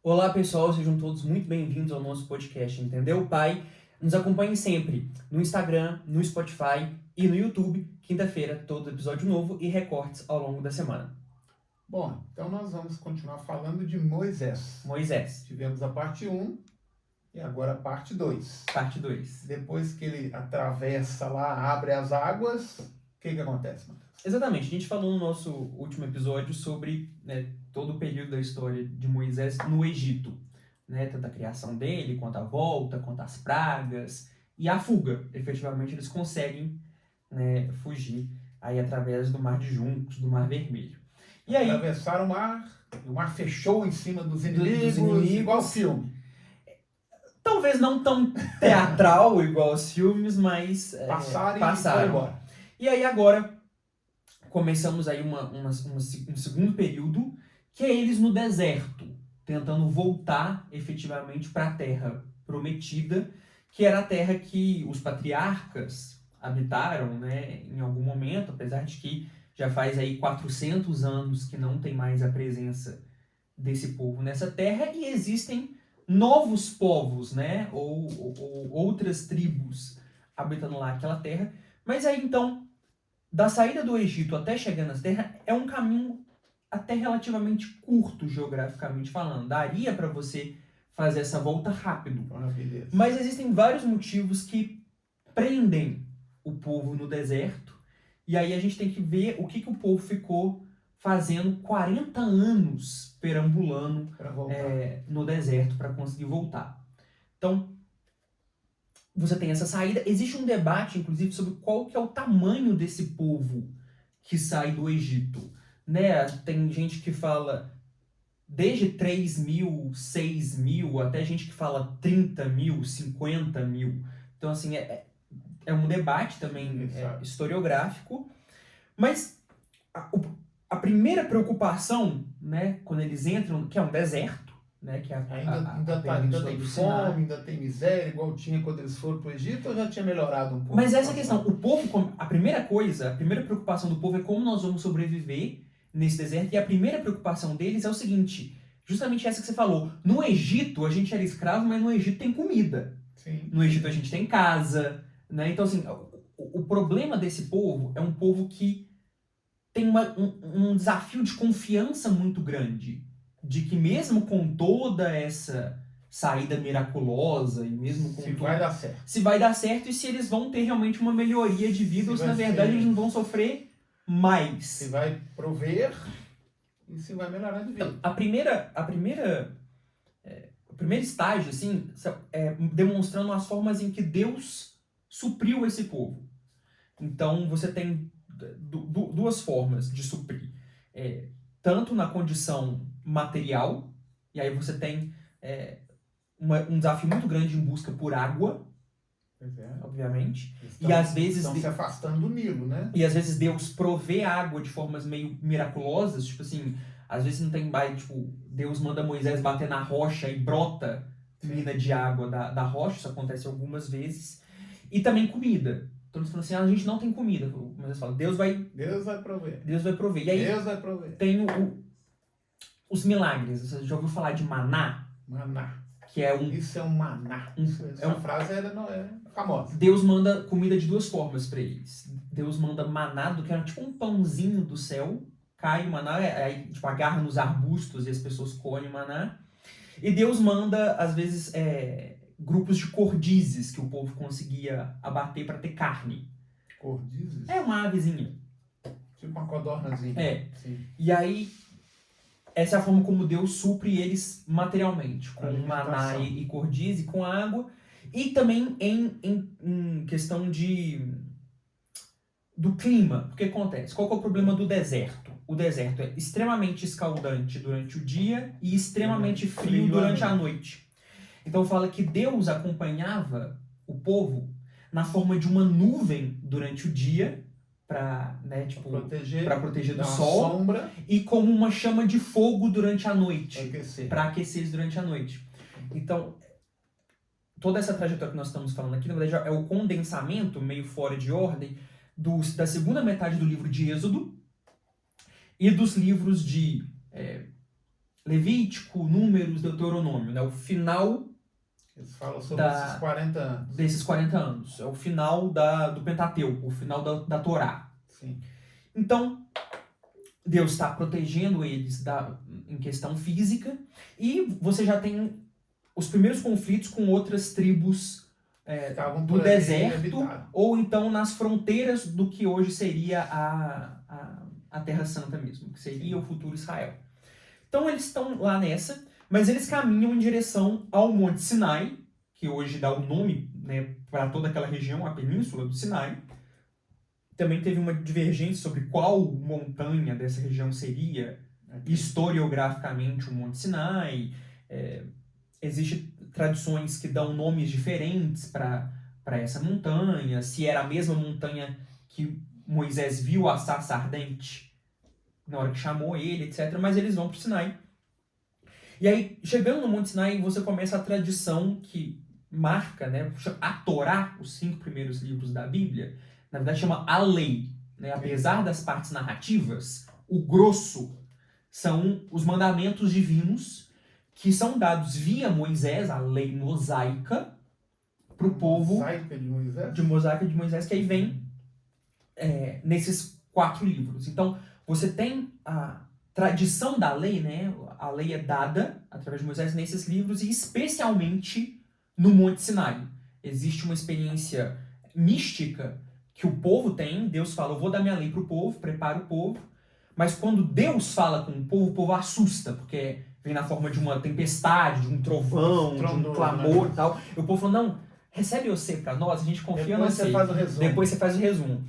Olá pessoal, sejam todos muito bem-vindos ao nosso podcast Entendeu, Pai? Nos acompanhem sempre no Instagram, no Spotify e no YouTube. Quinta-feira, todo episódio novo e recortes ao longo da semana. Bom, então nós vamos continuar falando de Moisés. Moisés, Tivemos a parte 1 e agora a parte 2. parte 2. Depois que ele atravessa lá, abre as águas, o que acontece, Matheus? Exatamente, a gente falou no nosso último episódio sobre todo o período da história de Moisés no Egito. Tanto a criação dele, quanto a volta, quanto as pragas e a fuga. Efetivamente eles conseguem fugir aí através do Mar de Juncos, do Mar Vermelho. E aí, Atravessaram o mar fechou em cima dos inimigos, igual filme. Talvez não tão teatral igual os filmes, mas Passaram. E passaram. embora. E aí agora começamos aí um segundo período, que é eles no deserto, tentando voltar efetivamente para a terra prometida, que era a terra que os patriarcas habitaram, em algum momento, apesar de que já faz aí 400 anos que não tem mais a presença desse povo nessa terra, e existem novos povos, ou outras tribos habitando lá aquela terra. Mas aí então, da saída do Egito até chegar nessa terra, é um caminho até relativamente curto, geograficamente falando. Daria para você fazer essa volta rápido. Beleza. Mas existem vários motivos que prendem o povo no deserto. E aí a gente tem que ver o que o povo ficou fazendo 40 anos perambulando no deserto para conseguir voltar. Então, você tem essa saída. Existe um debate, inclusive, sobre qual que é o tamanho desse povo que sai do Egito. Tem gente que fala desde 3 mil, 6 mil, até gente que fala 30 mil, 50 mil. Então, assim, é um debate também historiográfico. Mas a primeira preocupação, quando eles entram, que é um deserto, que é ainda tem fome, ainda tem miséria, igual tinha quando eles foram para o Egito, ou já tinha melhorado um pouco? Mas essa questão, o povo, a primeira preocupação do povo é como nós vamos sobreviver nesse deserto, e a primeira preocupação deles é o seguinte, justamente essa que você falou, no Egito a gente era escravo, mas no Egito tem comida. Sim. No Egito a gente tem casa, Então, assim, o problema desse povo é um povo que tem um desafio de confiança muito grande, de que mesmo com toda essa saída miraculosa, e mesmo com vai dar certo. Se vai dar certo e se eles vão ter realmente uma melhoria de vida, ou se na verdade eles não vão sofrer mais. Se vai prover e se vai melhorar de vida. A primeira o primeiro estágio, assim, é demonstrando as formas em que Deus supriu esse povo. Então, você tem duas formas de suprir. Tanto na condição material, e aí você tem um desafio muito grande em busca por água, obviamente. E às vezes estão se afastando do Nilo, né? E às vezes Deus provê água de formas meio miraculosas, tipo assim, às vezes não tem mais, tipo, Deus manda Moisés bater na rocha e brota mina de água da rocha, isso acontece algumas vezes. E também comida. Então eles falam assim, a gente não tem comida. Moisés fala, Deus vai prover. E aí Deus vai prover. Tem os milagres. Você já ouviu falar de maná? Maná. Isso é um maná. Essa frase é famosa. Deus manda comida de duas formas para eles. Deus manda maná, que era tipo um pãozinho do céu, cai o maná, aí tipo, agarra nos arbustos e as pessoas comem maná. E Deus manda, às vezes, grupos de cordizes que o povo conseguia abater para ter carne. Cordizes? É uma avezinha. Tipo uma codornazinha. Sim. E aí, essa é a forma como Deus supre eles materialmente, com maná e cordize, com água, e também em questão do clima. O que acontece? Qual que é o problema do deserto? O deserto é extremamente escaldante durante o dia e extremamente frio durante a noite. Então fala que Deus acompanhava o povo na forma de uma nuvem durante o dia, para proteger do sol, sombra, e como uma chama de fogo durante a noite, para aquecer eles durante a noite. Então, toda essa trajetória que nós estamos falando aqui, na verdade, é o condensamento, meio fora de ordem, da segunda metade do livro de Êxodo e dos livros de Levítico, Números, Deuteronômio, né? O final Eles falam sobre esses 40 anos. desses 40 anos. É o final do Pentateuco, o final da Torá. Sim. Então, Deus está protegendo eles em questão física, e você já tem os primeiros conflitos com outras tribos do deserto, ou então nas fronteiras do que hoje seria a Terra Santa mesmo, que seria o futuro Israel. Então eles estão lá nessa, mas eles caminham em direção ao Monte Sinai, que hoje dá o nome, né, para toda aquela região, a Península do Sinai. Também teve uma divergência sobre qual montanha dessa região seria historiograficamente o Monte Sinai. Existem tradições que dão nomes diferentes para essa montanha, se era a mesma montanha que Moisés viu a sarça ardente na hora que chamou ele, etc. Mas eles vão para o Sinai. E aí, chegando no Monte Sinai, você começa a tradição que marca, né, a Torá, os 5 primeiros livros da Bíblia, na verdade chama a lei. Né? Apesar das partes narrativas, o grosso são os mandamentos divinos que são dados via Moisés, a lei mosaica, para o povo. Mosaica de Moisés? Mosaica de Moisés, que aí vem nesses 4 livros. Então, você tem a tradição da lei, né? A lei é dada através de Moisés nesses livros, e especialmente no Monte Sinai. Existe uma experiência mística que o povo tem. Deus fala, eu vou dar minha lei para o povo, prepara o povo. Mas quando Deus fala com o povo assusta, porque vem na forma de uma tempestade, de um trovão, de um clamor e tal. E o povo falou, não, recebe você para nós, a gente confia no você. Depois você faz o resumo.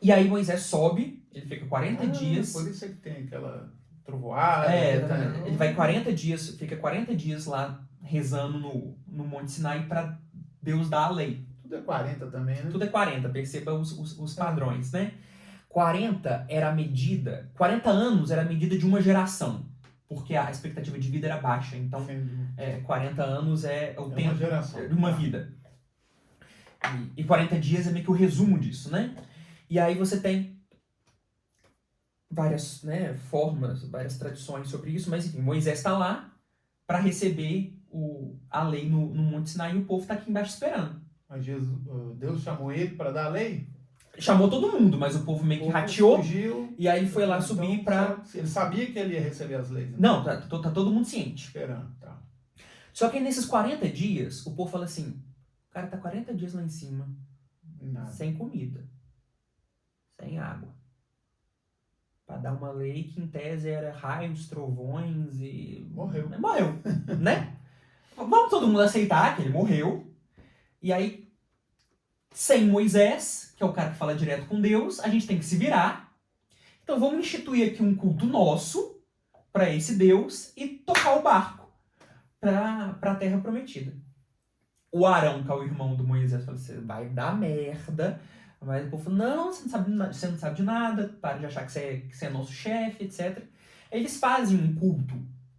E aí Moisés sobe, ele fica 40 dias. Por isso é que tem aquela trovoada. Ele vai 40 dias, fica 40 dias lá rezando no Monte Sinai para Deus dar a lei. Tudo é 40 também, né? Tudo é 40, perceba os padrões, né? 40 era a medida, 40 anos era a medida de uma geração, porque a expectativa de vida era baixa, então 40 anos é o tempo de uma vida. E 40 dias é meio que o resumo disso, né? E aí você tem várias, né, formas, várias tradições sobre isso, mas enfim, Moisés está lá para receber a lei no Monte Sinai, e o povo está aqui embaixo esperando. Mas Deus chamou ele para dar a lei? Chamou todo mundo, mas o povo meio que rateou, fugiu, e aí ele foi lá subir para... Ele sabia que ele ia receber as leis. Né? Não, tá todo mundo ciente. Esperando, tá. Só que nesses 40 dias, o povo fala assim, o cara tá 40 dias lá em cima, sem comida, sem água, para dar uma lei que em tese era raios, trovões e... Morreu, né? Vamos todo mundo aceitar que ele morreu, e aí, sem Moisés, que é o cara que fala direto com Deus, a gente tem que se virar. Então vamos instituir aqui um culto nosso para esse Deus e tocar o barco para a Terra Prometida. O Arão, que é o irmão do Moisés, falou assim, vai dar merda. Mas o povo falou, não, você não sabe de nada, para de achar que você é nosso chefe, etc. Eles fazem um culto.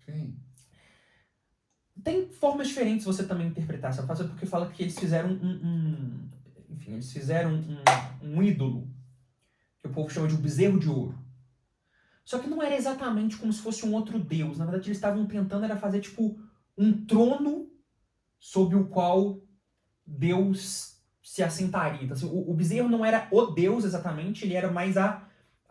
Sim. Tem formas diferentes você também interpretar essa frase, porque fala que eles fizeram eles fizeram um ídolo, que o povo chama de um bezerro de ouro. Só que não era exatamente como se fosse um outro deus. Na verdade, eles estavam tentando era fazer tipo um trono sobre o qual Deus se assentaria. Então, assim, o bezerro não era o Deus exatamente, ele era mais a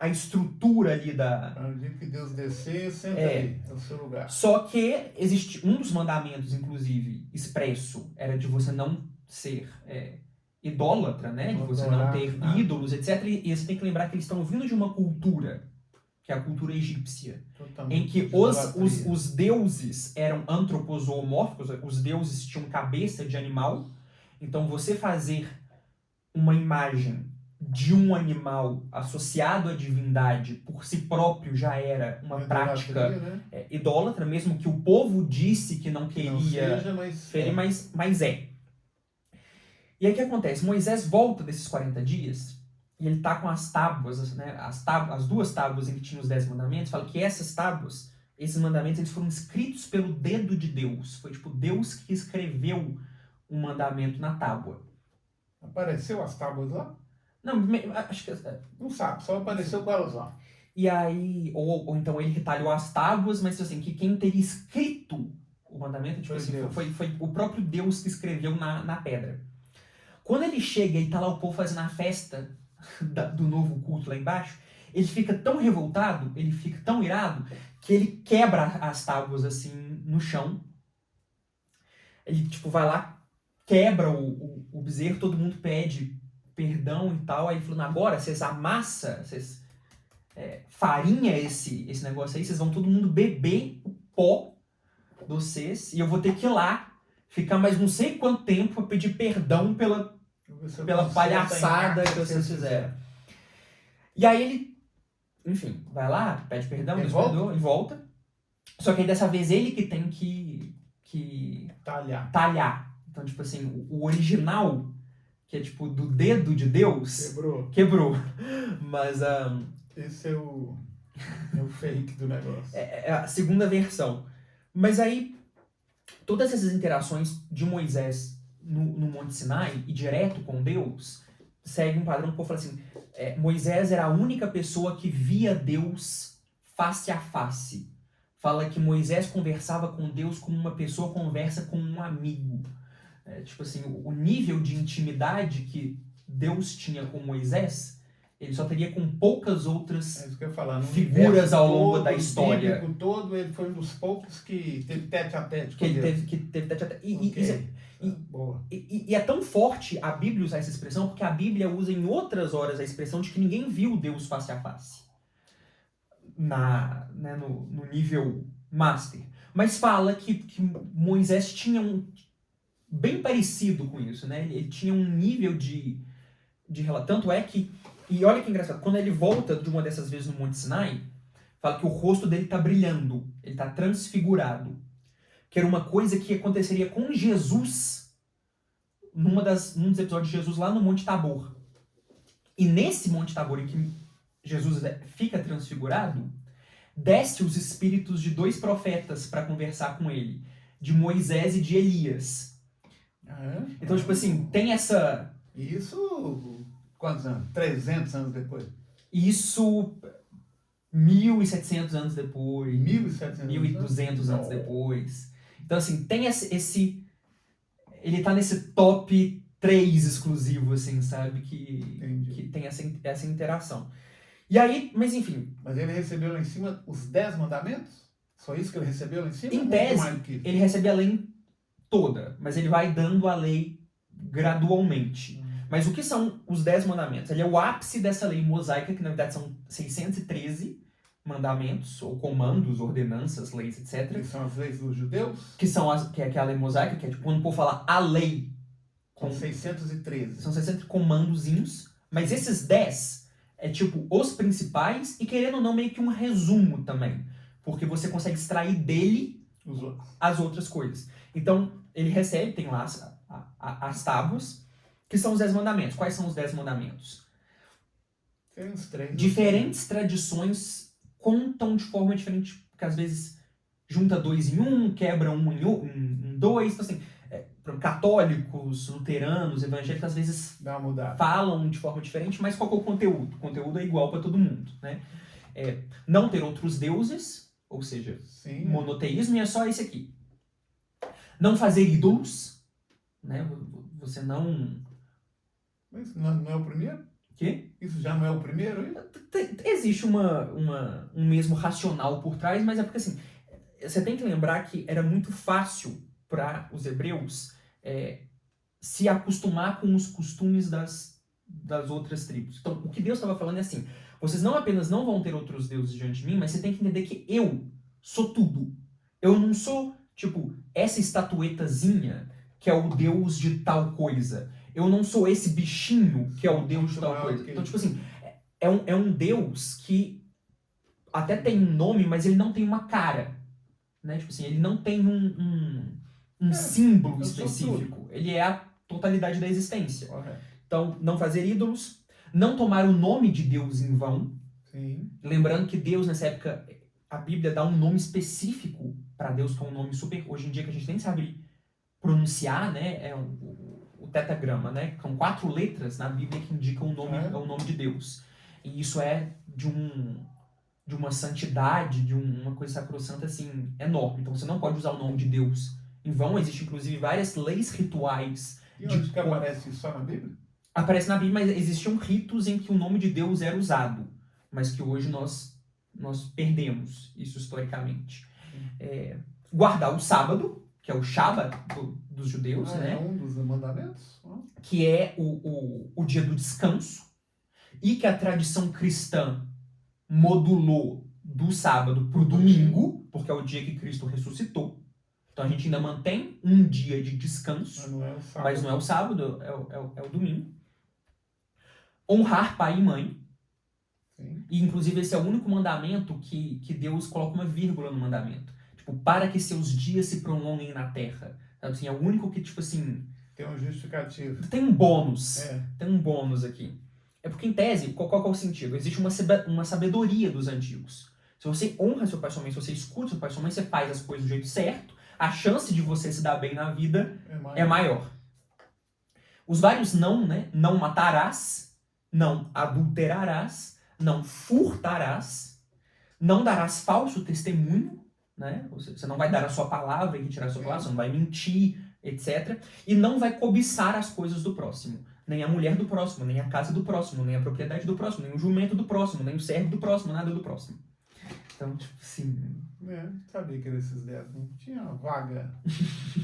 estrutura ali da... No dia que Deus descer, senta ali, é o seu lugar. Só que existe um dos mandamentos, inclusive, expresso, era de você não ser idólatra, né? De você não ter ídolos, etc. E você tem que lembrar que eles estão vindo de uma cultura, que é a cultura egípcia, em que os deuses eram antroposomórficos, os deuses tinham cabeça de animal. Então você fazer uma imagem de um animal associado à divindade por si próprio já era uma prática, né? Idólatra, mesmo que o povo disse que não queria ferir, mas é. E aí o que acontece? Moisés volta desses 40 dias e ele tá com as tábuas, né? As 2 tábuas em que tinha os 10 mandamentos, fala que essas tábuas, esses mandamentos, eles foram escritos pelo dedo de Deus. Foi tipo Deus que escreveu um mandamento na tábua. Apareceu as tábuas lá? Não, acho que... Não sabe, só apareceu com elas lá. E aí, ou então ele retalhou as tábuas, mas assim, que quem teria escrito o mandamento, tipo assim, foi o próprio Deus que escreveu na pedra. Quando ele chega e tá lá o povo fazendo a festa do novo culto lá embaixo, ele fica tão revoltado, ele fica tão irado, que ele quebra as tábuas assim no chão. Ele tipo vai lá, quebra o bezerro, todo mundo pede perdão e tal. Aí ele falou, agora vocês amassam, vocês farinha esse negócio aí, vocês vão todo mundo beber o pó de vocês, e eu vou ter que ir lá, ficar mais não sei quanto tempo pra pedir perdão pela palhaçada que vocês fizeram. E aí ele, enfim, vai lá, pede perdão, Deus perdoa, e volta. Só que aí dessa vez ele que tem que talhar. Então, tipo assim, o original, que é tipo do dedo de Deus, quebrou. Mas esse é o fake do negócio. É a segunda versão. Mas aí, todas essas interações de Moisés no Monte Sinai e direto com Deus, segue um padrão que o povo fala assim, Moisés era a única pessoa que via Deus face a face. Fala que Moisés conversava com Deus como uma pessoa conversa com um amigo. Tipo assim, o nível de intimidade que Deus tinha com Moisés, ele só teria com poucas outras figuras ao longo da história. O todo, ele foi um dos poucos que teve tete a tete com Deus. Que teve tete a tete. E é tão forte a Bíblia usar essa expressão, porque a Bíblia usa em outras horas a expressão de que ninguém viu Deus face a face. No nível master. Mas fala que Moisés tinha bem parecido com isso, né? Ele tinha um nível de relato. Tanto é que, e olha que engraçado, quando ele volta de uma dessas vezes no Monte Sinai, fala que o rosto dele está brilhando, ele está transfigurado. Que era uma coisa que aconteceria com Jesus num dos episódios de Jesus lá no Monte Tabor. E nesse Monte Tabor em que Jesus fica transfigurado, desce os espíritos de 2 profetas para conversar com ele, de Moisés e de Elias. Então, tipo assim, tem essa... Isso, quantos anos? 300 anos depois? Isso, 1.700 anos depois. 1.200 anos depois. Então, assim, tem esse... Ele tá nesse top 3 exclusivo, assim, sabe? Que tem essa interação. E aí, mas enfim... Mas ele recebeu lá em cima os 10 mandamentos? Só isso que ele recebeu lá em cima? Em tese, ele recebe a lei toda, mas ele vai dando a lei gradualmente. Mas o que são os 10 mandamentos? Ele é o ápice dessa lei mosaica, que na verdade são 613 mandamentos, ou comandos, ordenanças, leis, etc. Que são as leis dos judeus? Que é a lei mosaica, que é tipo, quando o povo fala a lei... Com 613. São 600 comandozinhos, mas esses 10 é tipo os principais e, querendo ou não, meio que um resumo também. Porque você consegue extrair dele as outras coisas. Então, ele recebe, tem lá as tábuas, que são os 10 mandamentos. Quais são os 10 mandamentos? Tem uns 3. Diferentes tradições contam de forma diferente, porque às vezes junta 2 em 1, quebra 1 em 2. Então, assim, católicos, luteranos, evangélicos, às vezes falam de forma diferente, mas qual que é o conteúdo? O conteúdo é igual para todo mundo, né? Não ter outros deuses, ou seja, monoteísmo, e é só esse aqui. Não fazer ídolos, né? Você não... Mas não é o primeiro? Quê? Isso já não é o primeiro? Hein? Existe um mesmo racional por trás, mas é porque assim, você tem que lembrar que era muito fácil para os hebreus se acostumar com os costumes das outras tribos. Então, o que Deus estava falando é assim, vocês não apenas não vão ter outros deuses diante de mim, mas você tem que entender que eu sou tudo. Eu não sou, tipo, essa estatuetazinha que é o deus de tal coisa. Eu não sou esse bichinho que é o deus de tal coisa. Então, tipo assim, é um deus que até tem um nome, mas ele não tem uma cara. Né? Tipo assim, ele não tem um símbolo específico. Ele é a totalidade da existência. Então, não fazer ídolos, não tomar o nome de Deus em vão. Sim. Lembrando que Deus, nessa época, a Bíblia dá um nome específico para Deus, que é um nome super... Hoje em dia, que a gente nem sabe pronunciar, né? É o tetagrama, né? São 4 letras na Bíblia que indicam o nome de Deus. E isso é de um de uma santidade, de uma coisa sacrossanta, assim, enorme. Então você não pode usar o nome de Deus em vão. Existem, inclusive, várias leis rituais. E onde que aparece isso? Só na Bíblia? Aparece na Bíblia, mas existiam ritos em que o nome de Deus era usado, mas que hoje nós perdemos isso historicamente. Guardar o sábado, que é o Shabat dos judeus, né? É um dos mandamentos? Que é o dia do descanso, e que a tradição cristã modulou do sábado para o domingo, porque é o dia que Cristo ressuscitou. Então a gente ainda mantém um dia de descanso, mas não é o sábado, é o domingo. Honrar pai e mãe. Sim. E inclusive esse é o único mandamento que Deus coloca uma vírgula no mandamento. Tipo, para que seus dias se prolonguem na terra. Sabe assim, é o único que, tipo assim... Tem um justificativo. Tem um bônus. É. Tem um bônus aqui. É porque, em tese, qual é o sentido? Existe uma sabedoria dos antigos. Se você honra seu pai e sua mãe, se você escuta seu pai e sua mãe, você faz as coisas do jeito certo, a chance de você se dar bem na vida é maior. Os vários não, né? Não matarás, não adulterarás, não furtarás, não darás falso testemunho, né? Você não vai dar a sua palavra e retirar a sua palavra, você não vai mentir, etc. E não vai cobiçar as coisas do próximo. Nem a mulher do próximo, nem a casa do próximo, nem a propriedade do próximo, nem o jumento do próximo, nem o servo do próximo, nada do próximo. Então, tipo assim... sabia que era esses 10, não tinha uma vaga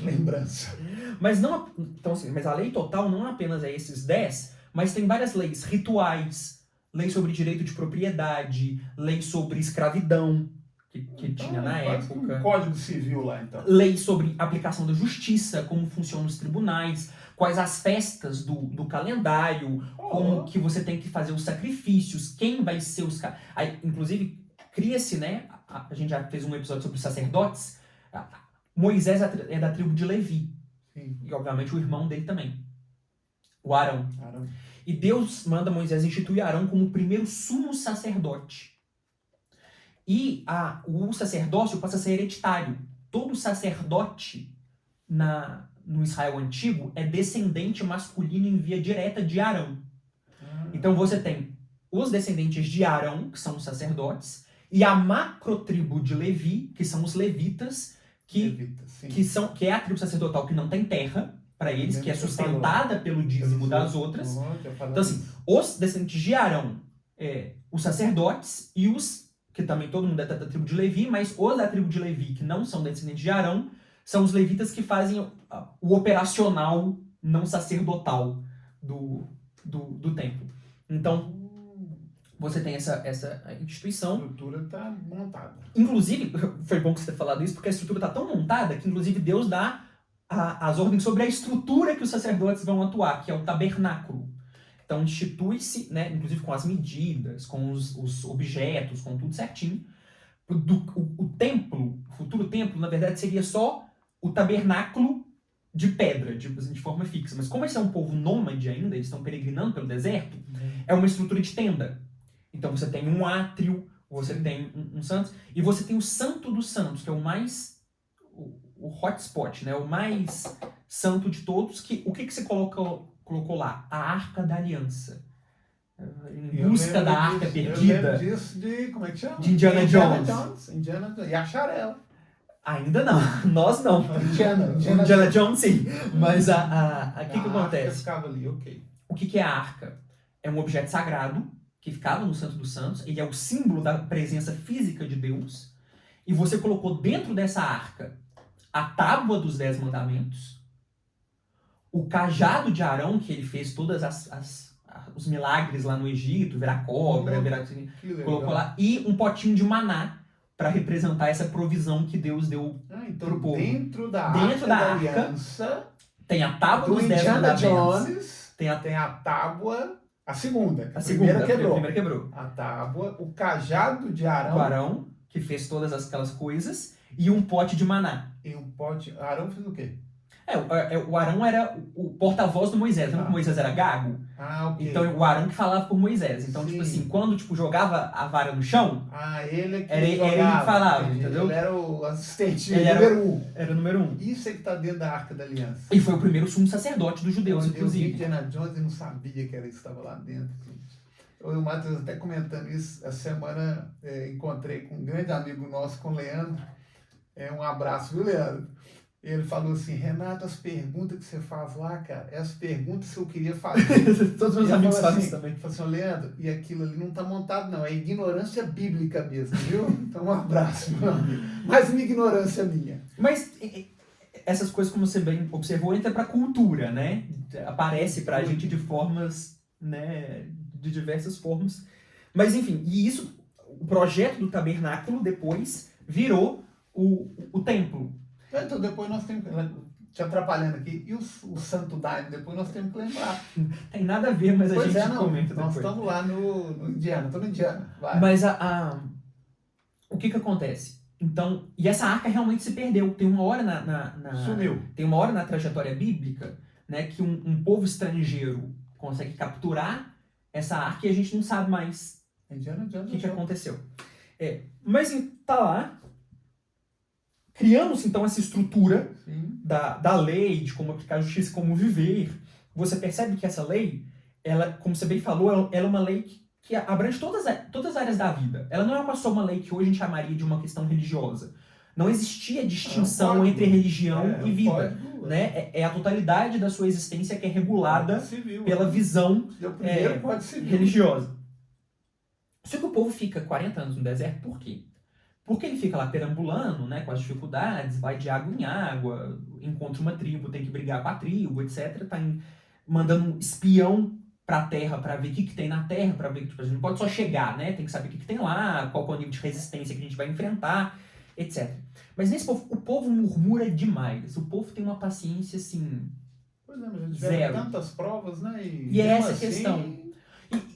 lembrança. Mas não, então, assim, mas a lei total não apenas é esses 10, mas tem várias leis rituais, lei sobre direito de propriedade, lei sobre escravidão, que então, tinha na época. Um código civil lá, então. Lei sobre aplicação da justiça, como funcionam os tribunais, quais as festas do calendário, como que você tem que fazer os sacrifícios, quem vai ser os... Aí, inclusive, cria-se, né? A gente já fez um episódio sobre os sacerdotes. Moisés é da tribo de Levi. Sim. E, obviamente, o irmão dele também. O Arão. E Deus manda Moisés instituir Arão como o primeiro sumo sacerdote. E o sacerdócio passa a ser hereditário. Todo sacerdote no Israel antigo é descendente masculino em via direta de Arão. Então você tem os descendentes de Arão, que são os sacerdotes, e a macrotribo de Levi, que são os levitas, que é a tribo sacerdotal que não tem terra para eles, que é sustentada pelo dízimo das outras. Então, assim, os descendentes de Arão, os sacerdotes, e os, que também todo mundo é da tribo de Levi, mas os da tribo de Levi, que não são descendentes de Arão, são os levitas que fazem o operacional não sacerdotal do templo. Então, você tem essa instituição. A estrutura está montada. Inclusive, foi bom que você tenha falado isso, porque a estrutura está tão montada que, inclusive, Deus dá as ordens sobre a estrutura que os sacerdotes vão atuar, que é o tabernáculo. Então, institui-se, né, inclusive com as medidas, com os objetos, com tudo certinho. O templo, o futuro templo, na verdade, seria só o tabernáculo de pedra, de forma fixa. Mas como esse é um povo nômade ainda, eles estão peregrinando pelo deserto, é uma estrutura de tenda. Então você tem um átrio, você tem um santo, e você tem o santo dos santos, que é o mais... o hotspot, né? O mais santo de todos. O que você colocou lá? A Arca da Aliança. Em busca da Arca Perdida. Eu lembro disso de... como é que chama? De Indiana Jones. E a Charela. Ainda não. Nós não. Indiana Jones, sim. Mas o que acontece? Ficava ali, ok. O que é a arca? É um objeto sagrado que ficava no Santo dos Santos. Ele é o símbolo da presença física de Deus. E você colocou dentro dessa arca a tábua dos 10 mandamentos, o cajado de Arão, que ele fez todos os milagres lá no Egito, virar cobra, colocou lá, e um potinho de maná, para representar essa provisão que Deus deu pro povo. Dentro da arca aliança, tem a tábua dos 10 Indiana mandamentos. Jones, tem a tábua, a segunda. A primeira quebrou. A tábua, o cajado de Arão. O Arão, que fez todas aquelas coisas, e um pote de maná. E um pote... Arão fez o quê? O Arão era o porta-voz do Moisés. Lembra que Moisés era gago? Ok. Então o Arão que falava por Moisés. Então, tipo assim, quando jogava a vara no chão, ele que era ele que falava, entendeu? Ele era o assistente número 1. Era o número 1. Isso é que tá dentro da Arca da Aliança. E foi o primeiro sumo sacerdote dos judeus, inclusive. Eu vi Indiana Jones e não sabia que era isso que estava lá dentro. Eu e o Matheus até comentando isso, essa semana encontrei com um grande amigo nosso, com o Leandro. Um abraço, viu, Leandro? Ele falou assim, Renato, as perguntas que você faz lá, cara, é as perguntas que eu queria fazer. Todos meus amigos fazem isso também. Falei assim, Leandro, e aquilo ali não tá montado não, é ignorância bíblica mesmo, viu? Então um abraço, meu amigo. Mais uma ignorância minha. Mas essas coisas, como você bem observou, entra pra cultura, né? Aparece pra gente de formas, né? De diversas formas. Mas enfim, e isso, o projeto do tabernáculo depois virou o templo. Então depois nós temos, te atrapalhando aqui, e o Santo Daime, depois nós temos que lembrar. Tem nada a ver, mas a gente comenta nós depois. Nós estamos lá no Indiana, estou no Indiana. Vai. Mas o que acontece? Então, e essa arca realmente se perdeu. Tem uma hora Sumiu. Tem uma hora na trajetória bíblica, né, que um povo estrangeiro consegue capturar essa arca e a gente não sabe mais o que aconteceu. Mas tá lá. Criamos então essa estrutura da lei, de como aplicar a justiça e como viver. Você percebe que essa lei, ela, como você bem falou, ela é uma lei que abrange todas as áreas da vida. Ela não é só uma lei que hoje a gente chamaria de uma questão religiosa. Não existia distinção entre religião e vida. Né? É a totalidade da sua existência que é regulada pela visão religiosa. Só que o povo fica 40 anos no deserto, por quê? Porque ele fica lá perambulando, né, com as dificuldades, vai de água em água, encontra uma tribo, tem que brigar com a tribo, etc. Tá mandando um espião pra terra para ver o que tem na terra, para ver que tipo, a gente não pode só chegar, né? Tem que saber o que tem lá, qual é o nível de resistência que a gente vai enfrentar, etc. Mas nesse povo, o povo murmura demais. O povo tem uma paciência assim. Pois é, mas a gente zero. Tantas provas, né? E é essa a questão.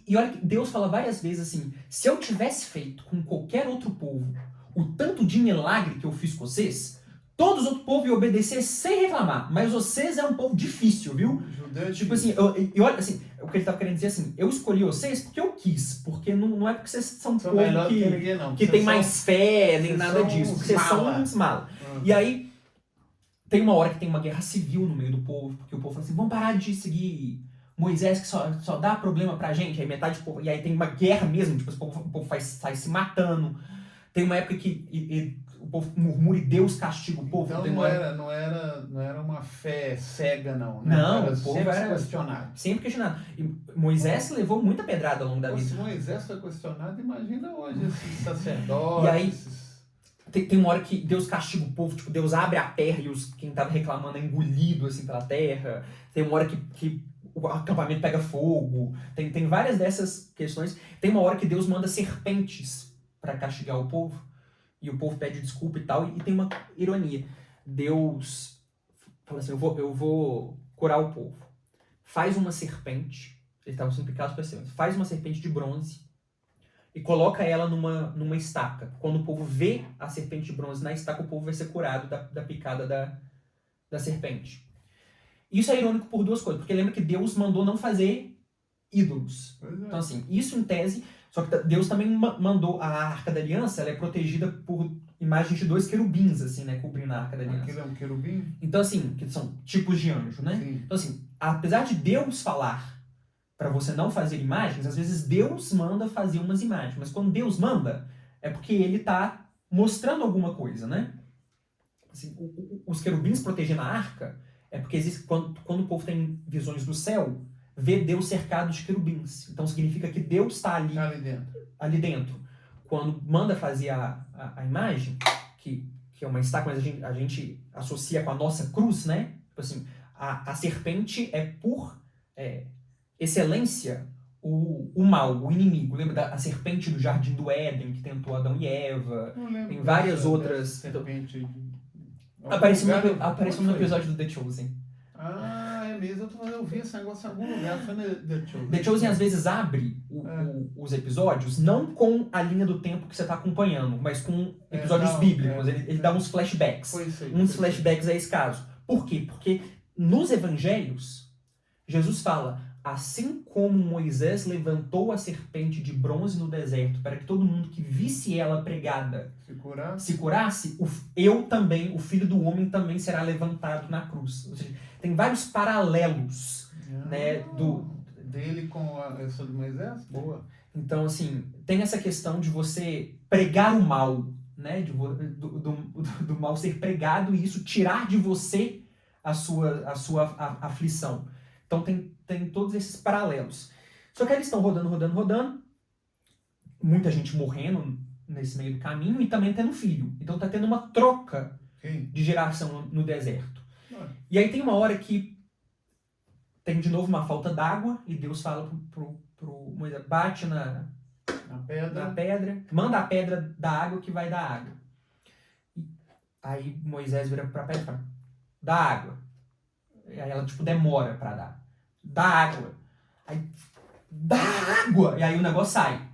E olha que Deus fala várias vezes assim: se eu tivesse feito com qualquer outro povo o tanto de milagre que eu fiz com vocês, todos os outros povos iam obedecer sem reclamar. Mas vocês é um povo difícil, viu? Tipo assim, olha assim, o que ele estava querendo dizer assim, eu escolhi vocês porque eu quis, porque não é porque vocês são um povo que tem mais fé, nem nada disso, porque vocês são uns malas. E aí, tem uma hora que tem uma guerra civil no meio do povo, porque o povo fala assim, vamos parar de seguir Moisés que só dá problema pra gente, aí metade do povo, e aí tem uma guerra mesmo, tipo, o povo sai se matando. Tem uma época que o povo murmura e Deus castiga o povo. Então não era uma fé cega, não. Né? Não, era o povo era questionado. Sempre questionado. E Moisés levou muita pedrada ao longo da vida. Se Moisés foi questionado, imagina hoje esses sacerdotes. E aí, tem uma hora que Deus castiga o povo, tipo, Deus abre a terra e quem tava reclamando é engolido assim pela terra. Tem uma hora que o acampamento pega fogo. Tem várias dessas questões. Tem uma hora que Deus manda serpentes para castigar o povo, e o povo pede desculpa e tal, e tem uma ironia. Deus fala assim, eu vou curar o povo. Faz uma serpente, eles estavam sendo picados por serpente, faz uma serpente de bronze e coloca ela numa estaca. Quando o povo vê a serpente de bronze na estaca, o povo vai ser curado da picada da serpente. Isso é irônico por duas coisas, porque lembra que Deus mandou não fazer ídolos. Então assim, isso em tese. Só que Deus também mandou a Arca da Aliança, ela é protegida por imagens de 2 querubins, assim, né, cobrindo a Arca da Aliança. Aquilo é um querubim? Então, assim, que são tipos de anjo, né? Sim. Então, assim, apesar de Deus falar para você não fazer imagens, às vezes Deus manda fazer umas imagens. Mas quando Deus manda, é porque ele tá mostrando alguma coisa, né? Assim, os querubins protegendo a Arca é porque existe, quando o povo tem visões do céu, vê Deus cercado de querubins. Então significa que Deus está ali dentro. Quando manda fazer a imagem, que é uma estaca, mas a gente associa com a nossa cruz, né? Tipo assim, a serpente é por excelência o mal, o inimigo. Lembra da serpente do Jardim do Éden, que tentou Adão e Eva? Tem várias outras. Serpente. Apareceu no episódio do The Chosen. Mesmo, eu vi esse negócio em algum lugar, foi no The Chosen. The Chosen às vezes abre os episódios não com a linha do tempo que você está acompanhando, mas com episódios bíblicos. Ele dá uns flashbacks. Uns flashbacks é esse caso. Por quê? Porque nos evangelhos, Jesus fala, assim como Moisés levantou a serpente de bronze no deserto para que todo mundo que visse ela pregada se curasse, eu também, o Filho do Homem também será levantado na cruz. Ou seja, tem vários paralelos, né, dele com essa de Moisés? Boa. Então, assim, tem essa questão de você pregar o mal, né? Do mal ser pregado e isso tirar de você a sua aflição. Então, tem todos esses paralelos. Só que eles estão rodando, muita gente morrendo nesse meio do caminho e também tendo filho. Então, tá tendo uma troca de geração no deserto. E aí tem uma hora que tem de novo uma falta d'água e Deus fala pro Moisés, bate na pedra, manda a pedra da água que vai dar água. E aí Moisés vira pra pedra e fala, dá água. E aí ela tipo demora pra dar. Dá água. Aí, dá água! E aí o negócio sai.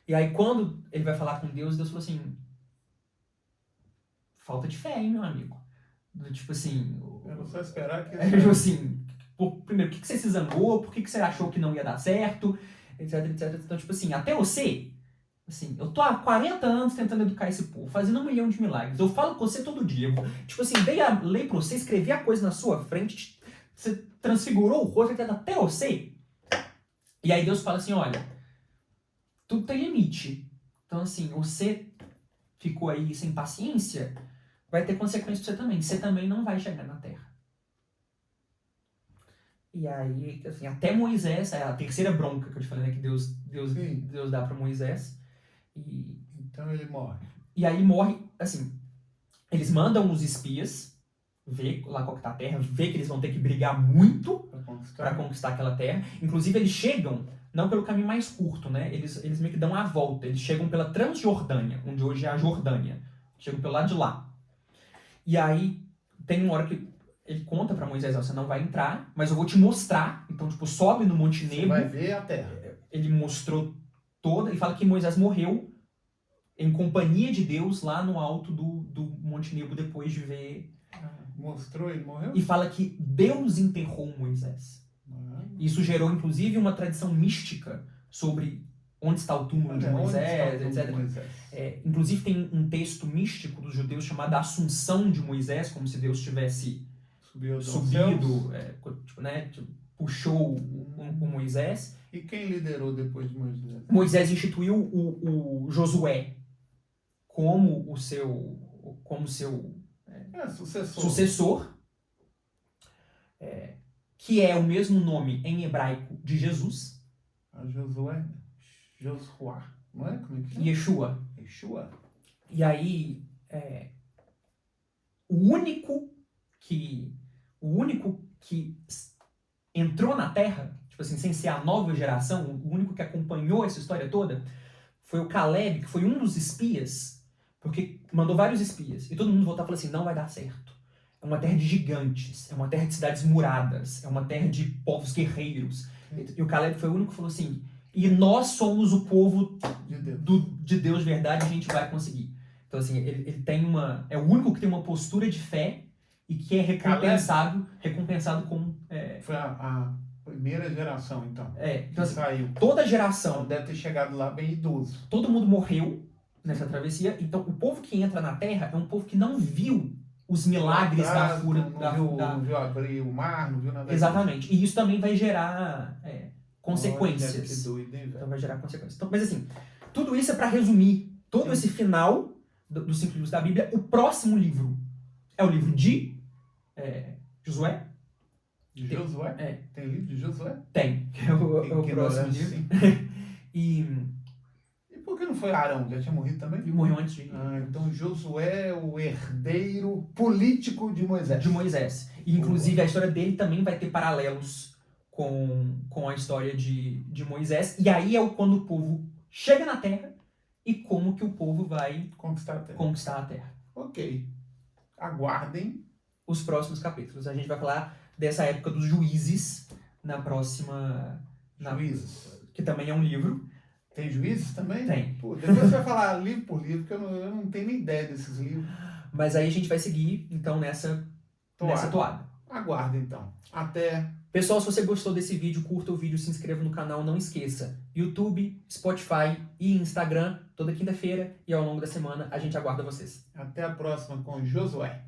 E aí quando ele vai falar com Deus, Deus falou assim, falta de fé, hein, meu amigo? Tipo assim... Eu só esperar que... Tipo assim, primeiro, por que você se zangou? Por que você achou que não ia dar certo? Etc, etc. Então, tipo assim, até você... Assim, eu tô há 40 anos tentando educar esse povo, fazendo 1 milhão de milagres. Eu falo com você todo dia. Tipo assim, dei a lei pra você, escrevi a coisa na sua frente, você transfigurou o rosto, até você. E aí Deus fala assim, olha, tudo tem limite. Então, assim, você ficou aí sem paciência, vai ter consequência pra você também. Você também não vai chegar na terra. E aí, assim, até Moisés, é a terceira bronca que eu te falei, né, que Deus dá pra Moisés. Então ele morre. E aí morre, assim, eles mandam os espias ver lá qual que tá a terra, ver que eles vão ter que brigar muito pra conquistar aquela terra. Inclusive eles chegam, não pelo caminho mais curto, né, eles meio que dão a volta, eles chegam pela Transjordânia, onde hoje é a Jordânia. Chegam pelo lado de lá. E aí tem uma hora que ele conta pra Moisés, você não vai entrar, mas eu vou te mostrar. Então, tipo, sobe no Monte Nebo. Você vai ver a terra. Ele mostrou toda, e fala que Moisés morreu em companhia de Deus lá no alto do Monte Nebo depois de ver... Mostrou, ele morreu? E fala que Deus enterrou Moisés. Isso gerou, inclusive, uma tradição mística sobre onde está o túmulo de Moisés, etc. Inclusive tem um texto místico dos judeus chamado Assunção de Moisés, como se Deus tivesse subido, tipo, né, puxou o Moisés. E quem liderou depois de Moisés? Moisés instituiu o Josué como seu sucessor, que é o mesmo nome em hebraico de Jesus. Josué, não é? Como é que chama? Yeshua. E aí, o único que entrou na Terra, tipo assim, sem ser a nova geração, o único que acompanhou essa história toda, foi o Caleb, que foi um dos espias, porque mandou vários espias, e todo mundo voltou e falou assim, não vai dar certo. É uma terra de gigantes, é uma terra de cidades muradas, é uma terra de povos guerreiros. E o Caleb foi o único que falou assim, e nós somos o povo de Deus de verdade, a gente vai conseguir. Então assim, ele tem é o único que tem uma postura de fé e que é recompensado com... Foi a primeira geração, então. Então assim, saiu. Toda geração... Então, deve ter chegado lá bem idoso. Todo mundo morreu nessa travessia, então o povo que entra na Terra é um povo que não viu os milagres da cura. Não viu abrir o mar, não viu nada. Exatamente. E isso também vai gerar consequências. Olha, que doido, hein, velho? Então vai gerar consequências. Então, mas assim, tudo isso é para resumir todo esse final dos 5 livros da Bíblia. O próximo livro é o livro de Josué. De Josué? Tem livro de Josué? Tem. É o próximo livro. E por que não foi Arão? Já tinha morrido também? Ele morreu antes de... então Josué é o herdeiro político de Moisés. De Moisés. E inclusive a história dele também vai ter paralelos com a história de Moisés. E aí é quando o povo chega na Terra e como que o povo vai conquistar a Terra. Ok. Aguardem os próximos capítulos. A gente vai falar dessa época dos juízes na próxima... Juízes. Que também é um livro. Tem juízes também? Tem. Pô, depois você vai falar livro por livro, porque eu não tenho nem ideia desses livros. Mas aí a gente vai seguir, então, nessa toada. Aguarda, então. Até... Pessoal, se você gostou desse vídeo, curta o vídeo, se inscreva no canal, não esqueça. YouTube, Spotify e Instagram, toda quinta-feira e ao longo da semana a gente aguarda vocês. Até a próxima com Josué.